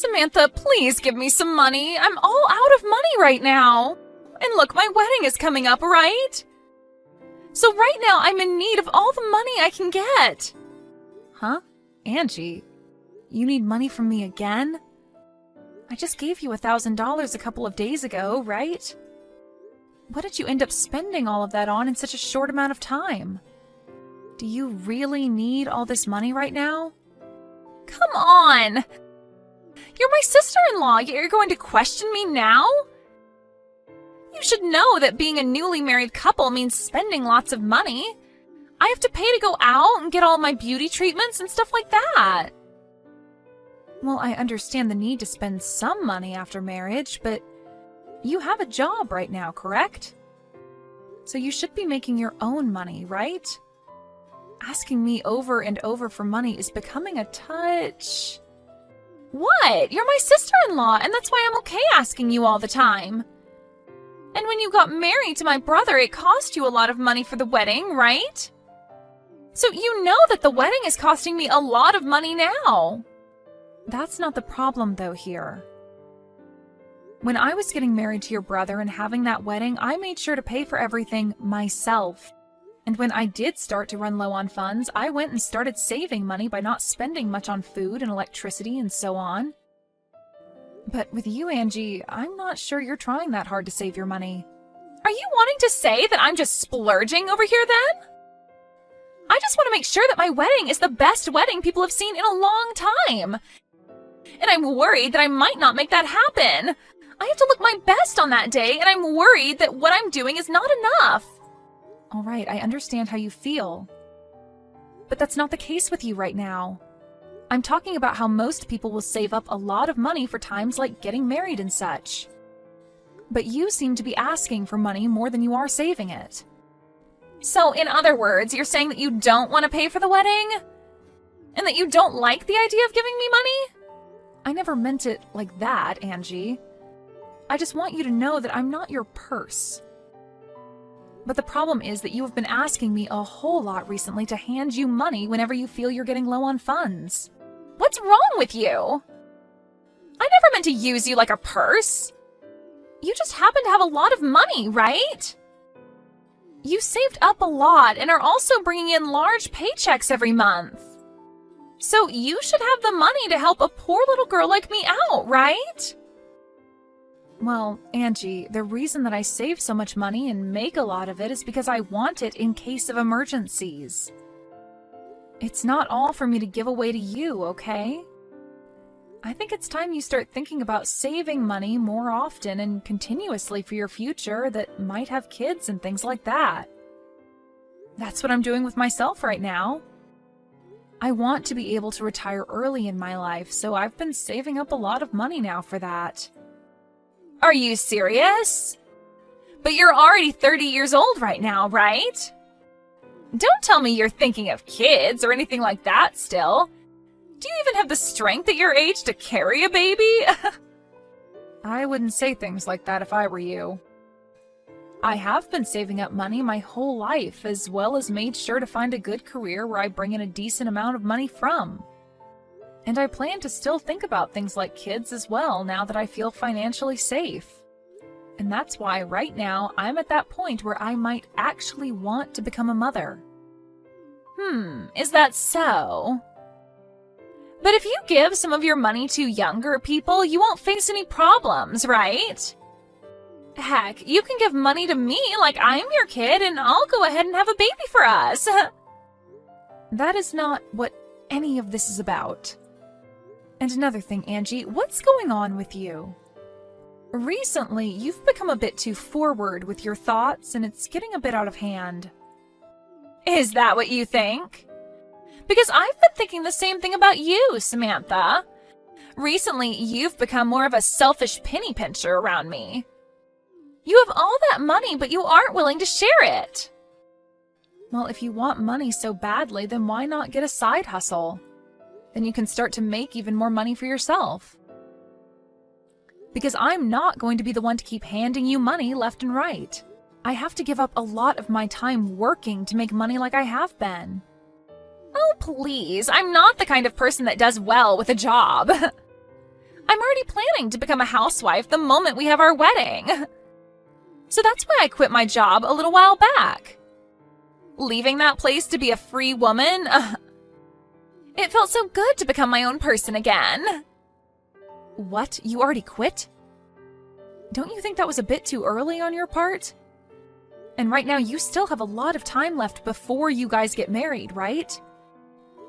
Samantha, please give me some money. I'm all out of money right now. And look, my wedding is coming up, right? So right now, I'm in need of all the money I can get. Huh? Angie, you need money from me again? I just gave you $1,000 a couple of days ago, right? What did you end up spending all of that on in such a short amount of time? Do you really need all this money right now? Come on! You're my sister-in-law, yet you're going to question me now? You should know that being a newly married couple means spending lots of money. I have to pay to go out and get all my beauty treatments and stuff like that. Well, I understand the need to spend some money after marriage, but you have a job right now, correct? So you should be making your own money, right? Asking me over and over for money is becoming a touch... What? You're my sister-in-law, and that's why I'm okay asking you all the time. And when you got married to my brother, it cost you a lot of money for the wedding, right? So you know that the wedding is costing me a lot of money now. That's not the problem, though, here. When I was getting married to your brother and having that wedding, I made sure to pay for everything myself. And when I did start to run low on funds, I went and started saving money by not spending much on food and electricity and so on. But with you, Angie, I'm not sure you're trying that hard to save your money. Are you wanting to say that I'm just splurging over here then? I just want to make sure that my wedding is the best wedding people have seen in a long time. And I'm worried that I might not make that happen. I have to look my best on that day, and I'm worried that what I'm doing is not enough. All right, I understand how you feel. But that's not the case with you right now. I'm talking about how most people will save up a lot of money for times like getting married and such. But you seem to be asking for money more than you are saving it. So, in other words, you're saying that you don't want to pay for the wedding? And that you don't like the idea of giving me money? I never meant it like that, Angie. I just want you to know that I'm not your purse. But the problem is that you have been asking me a whole lot recently to hand you money whenever you feel you're getting low on funds. What's wrong with you? I never meant to use you like a purse. You just happen to have a lot of money, right? You saved up a lot and are also bringing in large paychecks every month. So you should have the money to help a poor little girl like me out, right? Well, Angie, the reason that I save so much money and make a lot of it is because I want it in case of emergencies. It's not all for me to give away to you, okay? I think it's time you start thinking about saving money more often and continuously for your future that might have kids and things like that. That's what I'm doing with myself right now. I want to be able to retire early in my life, so I've been saving up a lot of money now for that. Are you serious? But you're already 30 years old right now, right? Don't tell me you're thinking of kids or anything like that still. Do you even have the strength at your age to carry a baby? I wouldn't say things like that if I were you. I have been saving up money my whole life, as well as made sure to find a good career where I bring in a decent amount of money from. And I plan to still think about things like kids as well now that I feel financially safe. And that's why right now I'm at that point where I might actually want to become a mother. Is that so? But if you give some of your money to younger people, you won't face any problems, right? Heck, you can give money to me like I'm your kid and I'll go ahead and have a baby for us. That is not what any of this is about. And another thing, Angie, what's going on with you? Recently, you've become a bit too forward with your thoughts and it's getting a bit out of hand. Is that what you think? Because I've been thinking the same thing about you, Samantha. Recently, you've become more of a selfish penny pincher around me. You have all that money, but you aren't willing to share it. Well, if you want money so badly, then why not get a side hustle? Then you can start to make even more money for yourself. Because I'm not going to be the one to keep handing you money left and right. I have to give up a lot of my time working to make money like I have been. Oh, please, I'm not the kind of person that does well with a job. I'm already planning to become a housewife the moment we have our wedding. So that's why I quit my job a little while back. Leaving that place to be a free woman, it felt so good to become my own person again. What? You already quit? Don't you think that was a bit too early on your part? And right now you still have a lot of time left before you guys get married, right?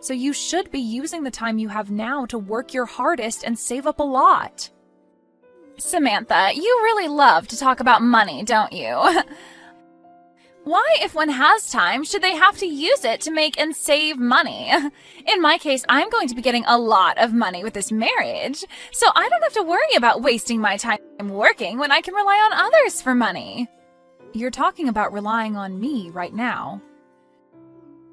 So you should be using the time you have now to work your hardest and save up a lot. Samantha, you really love to talk about money, don't you? Why, if one has time, should they have to use it to make and save money? In my case, I'm going to be getting a lot of money with this marriage, so I don't have to worry about wasting my time working when I can rely on others for money. You're talking about relying on me right now.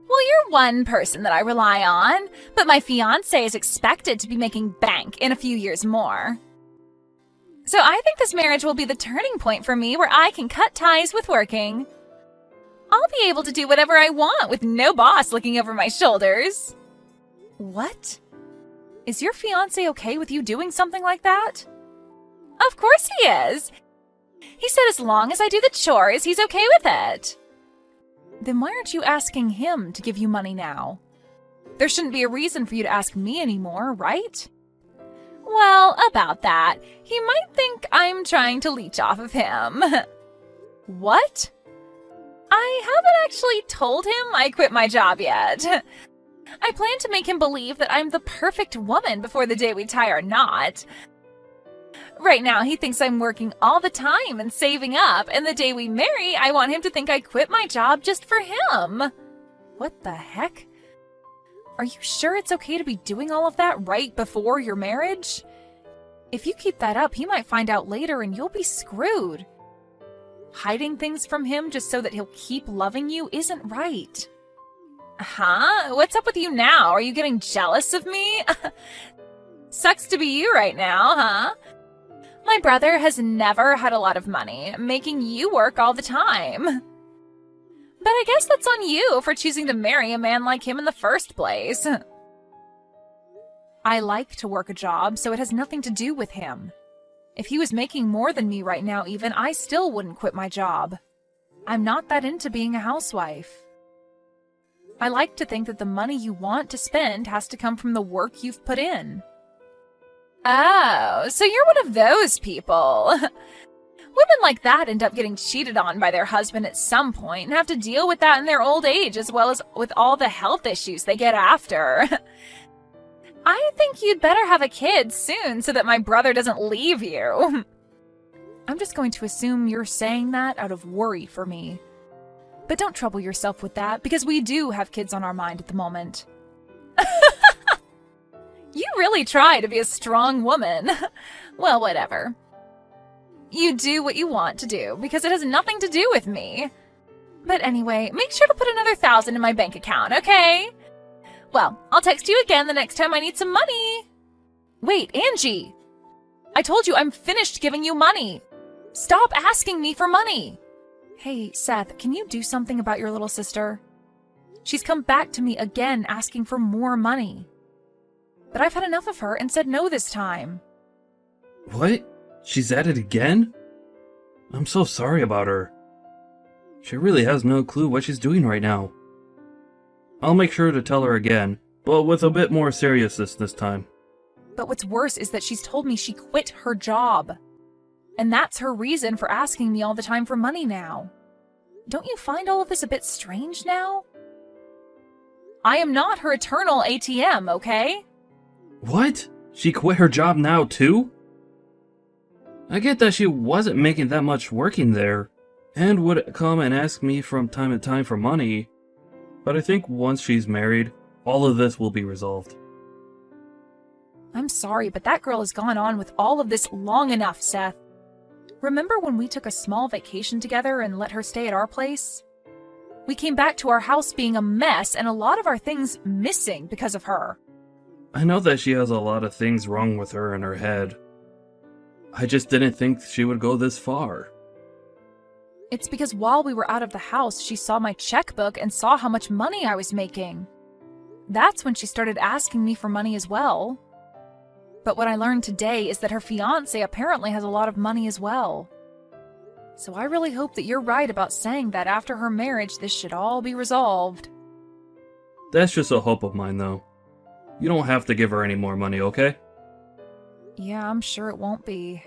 Well, you're one person that I rely on, but my fiancé is expected to be making bank in a few years more. So I think this marriage will be the turning point for me where I can cut ties with working. I'll be able to do whatever I want with no boss looking over my shoulders. What? Is your fiancé okay with you doing something like that? Of course he is. He said as long as I do the chores, he's okay with it. Then why aren't you asking him to give you money now? There shouldn't be a reason for you to ask me anymore, right? Well, about that, he might think I'm trying to leech off of him. What? I haven't actually told him I quit my job yet. I plan to make him believe that I'm the perfect woman before the day we tie our knot. Right now, he thinks I'm working all the time and saving up, and the day we marry, I want him to think I quit my job just for him. What the heck? Are you sure it's okay to be doing all of that right before your marriage? If you keep that up, he might find out later and you'll be screwed. Hiding things from him just so that he'll keep loving you isn't right. Huh? What's up with you now? Are you getting jealous of me? Sucks to be you right now, huh? My brother has never had a lot of money, making you work all the time. But I guess that's on you for choosing to marry a man like him in the first place. I like to work a job, so it has nothing to do with him. If he was making more than me right now even, I still wouldn't quit my job. I'm not that into being a housewife. I like to think that the money you want to spend has to come from the work you've put in. Oh, so you're one of those people. Women like that end up getting cheated on by their husband at some point and have to deal with that in their old age as well as with all the health issues they get after. I think you'd better have a kid soon so that my brother doesn't leave you. I'm just going to assume you're saying that out of worry for me. But don't trouble yourself with that, because we do have kids on our mind at the moment. You really try to be a strong woman. Well, whatever. You do what you want to do, because it has nothing to do with me. But anyway, make sure to put another 1,000 in my bank account, okay? Well, I'll text you again the next time I need some money. Wait, Angie! I told you I'm finished giving you money. Stop asking me for money. Hey, Seth, can you do something about your little sister? She's come back to me again asking for more money. But I've had enough of her and said no this time. What? She's at it again? I'm so sorry about her. She really has no clue what she's doing right now. I'll make sure to tell her again, but with a bit more seriousness this time. But what's worse is that she's told me she quit her job. And that's her reason for asking me all the time for money now. Don't you find all of this a bit strange now? I am not her eternal ATM, okay? What? She quit her job now too? I get that she wasn't making that much working there, and would come and ask me from time to time for money, but I think once she's married, all of this will be resolved. I'm sorry, but that girl has gone on with all of this long enough, Seth. Remember when we took a small vacation together and let her stay at our place? We came back to our house being a mess and a lot of our things missing because of her. I know that she has a lot of things wrong with her in her head. I just didn't think she would go this far. It's because while we were out of the house, she saw my checkbook and saw how much money I was making. That's when she started asking me for money as well. But what I learned today is that her fiancé apparently has a lot of money as well. So I really hope that you're right about saying that after her marriage, this should all be resolved. That's just a hope of mine, though. You don't have to give her any more money, okay? Yeah, I'm sure it won't be.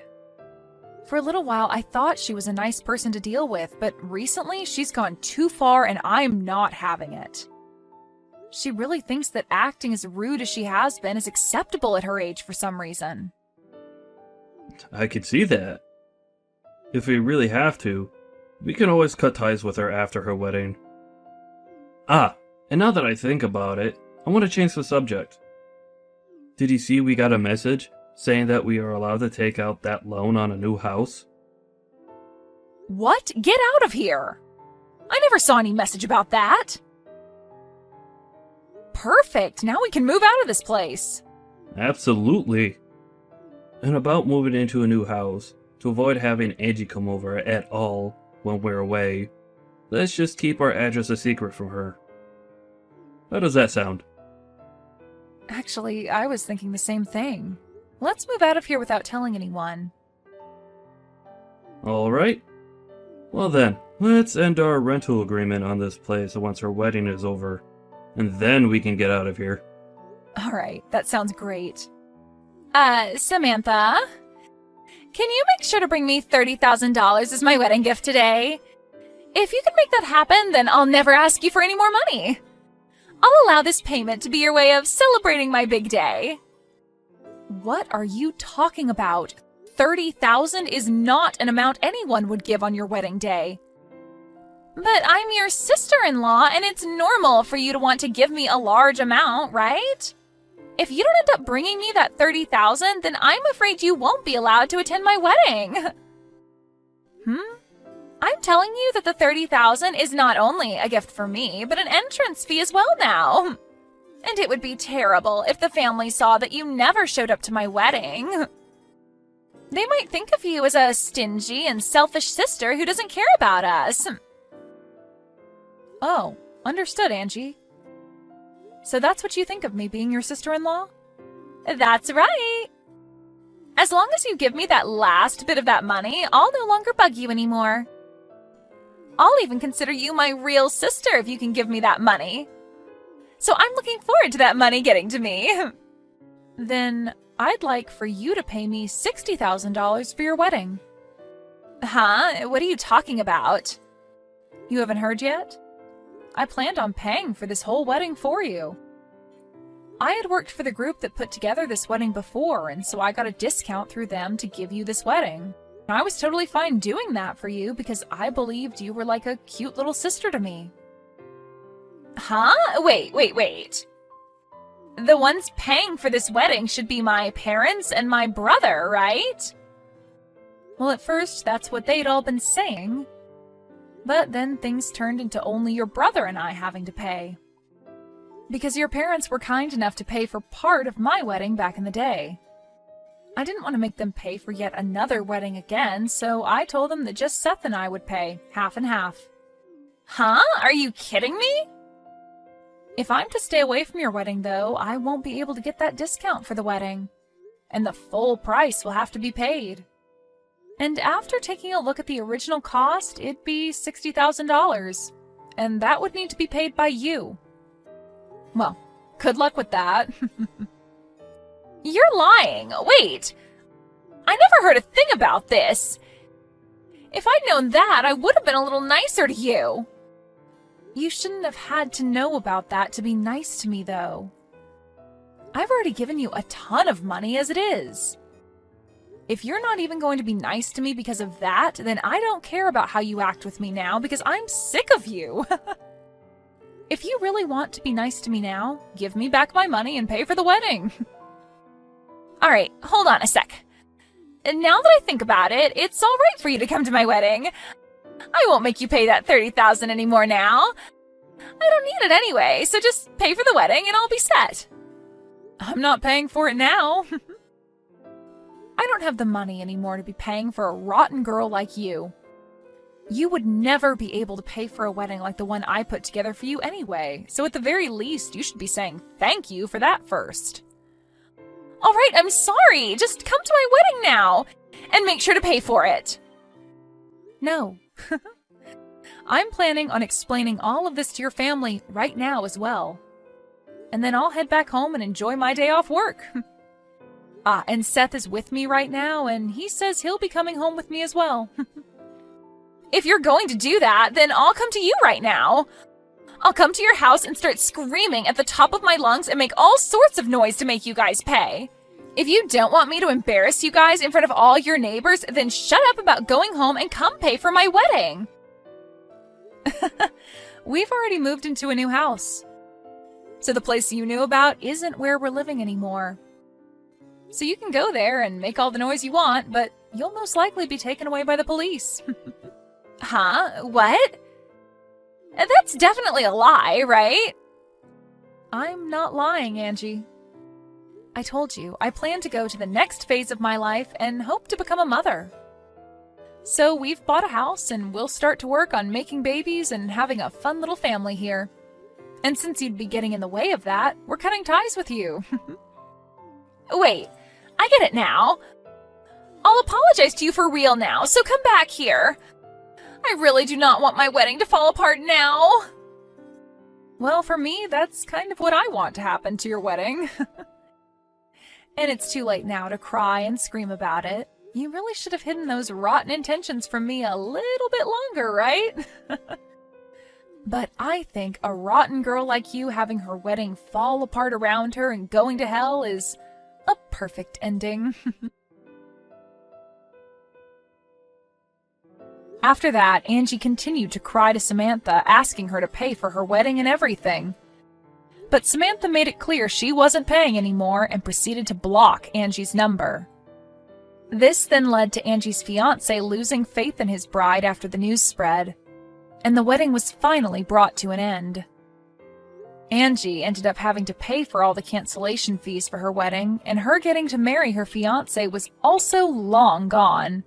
For a little while, I thought she was a nice person to deal with, but recently she's gone too far and I'm not having it. She really thinks that acting as rude as she has been is acceptable at her age for some reason. I could see that. If we really have to, we can always cut ties with her after her wedding. Ah, and now that I think about it, I want to change the subject. Did you see we got a message saying that we are allowed to take out that loan on a new house? What? Get out of here! I never saw any message about that! Perfect! Now we can move out of this place! Absolutely. And about moving into a new house, to avoid having Angie come over at all when we're away, let's just keep our address a secret from her. How does that sound? Actually, I was thinking the same thing. Let's move out of here without telling anyone. Alright. Well then, let's end our rental agreement on this place once her wedding is over. And then we can get out of here. Alright, that sounds great. Samantha? Can you make sure to bring me $30,000 as my wedding gift today? If you can make that happen, then I'll never ask you for any more money. I'll allow this payment to be your way of celebrating my big day. What are you talking about? $30,000 is not an amount anyone would give on your wedding day. But I'm your sister-in-law, and it's normal for you to want to give me a large amount, right? If you don't end up bringing me that $30,000, then I'm afraid you won't be allowed to attend my wedding. I'm telling you that the $30,000 is not only a gift for me, but an entrance fee as well now. And it would be terrible if the family saw that you never showed up to my wedding. They might think of you as a stingy and selfish sister who doesn't care about us. Oh, understood, Angie. So that's what you think of me being your sister-in-law? That's right. As long as you give me that last bit of that money, I'll no longer bug you anymore. I'll even consider you my real sister if you can give me that money. So I'm looking forward to that money getting to me. Then I'd like for you to pay me $60,000 for your wedding. Huh? What are you talking about? You haven't heard yet? I planned on paying for this whole wedding for you. I had worked for the group that put together this wedding before, and so I got a discount through them to give you this wedding. I was totally fine doing that for you because I believed you were like a cute little sister to me. Huh? Wait. The ones paying for this wedding should be my parents and my brother, right? Well, at first, that's what they'd all been saying. But then things turned into only your brother and I having to pay. Because your parents were kind enough to pay for part of my wedding back in the day. I didn't want to make them pay for yet another wedding again, so I told them that just Seth and I would pay, half and half. Huh? Are you kidding me? If I'm to stay away from your wedding, though, I won't be able to get that discount for the wedding. And the full price will have to be paid. And after taking a look at the original cost, it'd be $60,000. And that would need to be paid by you. Well, good luck with that. You're lying. Wait. I never heard a thing about this. If I'd known that, I would have been a little nicer to you. You shouldn't have had to know about that to be nice to me, though. I've already given you a ton of money as it is. If you're not even going to be nice to me because of that, then I don't care about how you act with me now because I'm sick of you. If you really want to be nice to me now, give me back my money and pay for the wedding. Alright, hold on a sec. And now that I think about it, it's alright for you to come to my wedding. I won't make you pay that $30,000 anymore now. I don't need it anyway, so just pay for the wedding and I'll be set. I'm not paying for it now. I don't have the money anymore to be paying for a rotten girl like you. You would never be able to pay for a wedding like the one I put together for you anyway, so at the very least, you should be saying thank you for that first. All right, I'm sorry. Just come to my wedding now and make sure to pay for it. No. I'm planning on explaining all of this to your family right now as well. And then I'll head back home and enjoy my day off work. And Seth is with me right now, and he says he'll be coming home with me as well. If you're going to do that, then I'll come to you right now. I'll come to your house and start screaming at the top of my lungs and make all sorts of noise to make you guys pay. If you don't want me to embarrass you guys in front of all your neighbors, then shut up about going home and come pay for my wedding. We've already moved into a new house. So the place you knew about isn't where we're living anymore. So you can go there and make all the noise you want, but you'll most likely be taken away by the police. Huh? What? That's definitely a lie, right? I'm not lying, Angie. I told you, I plan to go to the next phase of my life and hope to become a mother. So we've bought a house and we'll start to work on making babies and having a fun little family here. And since you'd be getting in the way of that, we're cutting ties with you. Wait, I get it now. I'll apologize to you for real now, so come back here. I really do not want my wedding to fall apart now. Well, for me, that's kind of what I want to happen to your wedding. And it's too late now to cry and scream about it. You really should have hidden those rotten intentions from me a little bit longer, right? But I think a rotten girl like you having her wedding fall apart around her and going to hell is a perfect ending. After that, Angie continued to cry to Samantha, asking her to pay for her wedding and everything. But Samantha made it clear she wasn't paying anymore and proceeded to block Angie's number. This then led to Angie's fiancé losing faith in his bride after the news spread, and the wedding was finally brought to an end. Angie ended up having to pay for all the cancellation fees for her wedding, and her getting to marry her fiancé was also long gone.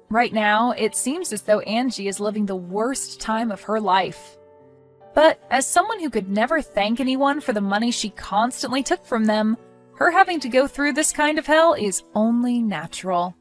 Right now, it seems as though Angie is living the worst time of her life. But as someone who could never thank anyone for the money she constantly took from them, her having to go through this kind of hell is only natural.